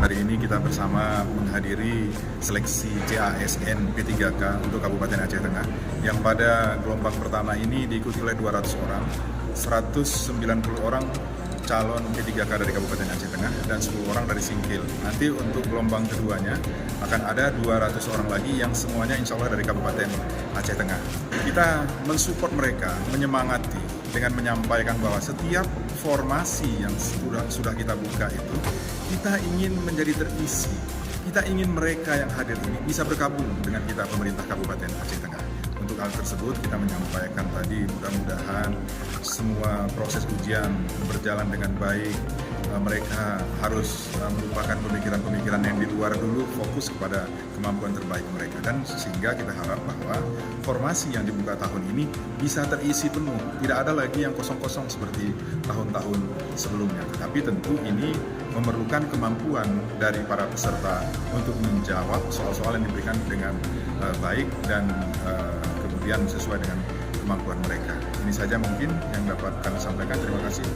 hari ini kita bersama menghadiri seleksi CASN P3K untuk Kabupaten Aceh Tengah yang pada gelombang pertama ini diikuti oleh 200 orang, 190 orang calon P3K dari Kabupaten Aceh Tengah dan 10 orang dari Singkil. Nanti untuk gelombang keduanya akan ada 200 orang lagi yang semuanya insya Allah dari Kabupaten Aceh Tengah. Kita mensupport mereka, menyemangati dengan menyampaikan bahwa setiap formasi yang sudah kita buka itu, kita ingin menjadi terisi. Kita ingin mereka yang hadir ini bisa bergabung dengan kita pemerintah Kabupaten Aceh Tengah. Untuk hal tersebut kita menyampaikan tadi mudah-mudahan semua proses ujian berjalan dengan baik. Mereka harus melupakan pemikiran-pemikiran yang di luar dulu, fokus kepada kemampuan terbaik mereka. Dan sehingga kita harap bahwa formasi yang dibuka tahun ini bisa terisi penuh. Tidak ada lagi yang kosong-kosong seperti tahun-tahun sebelumnya. Tetapi tentu ini memerlukan kemampuan dari para peserta untuk menjawab soal-soal yang diberikan dengan baik dan kemudian sesuai dengan kemampuan mereka. Ini saja mungkin yang dapat kami sampaikan. Terima kasih.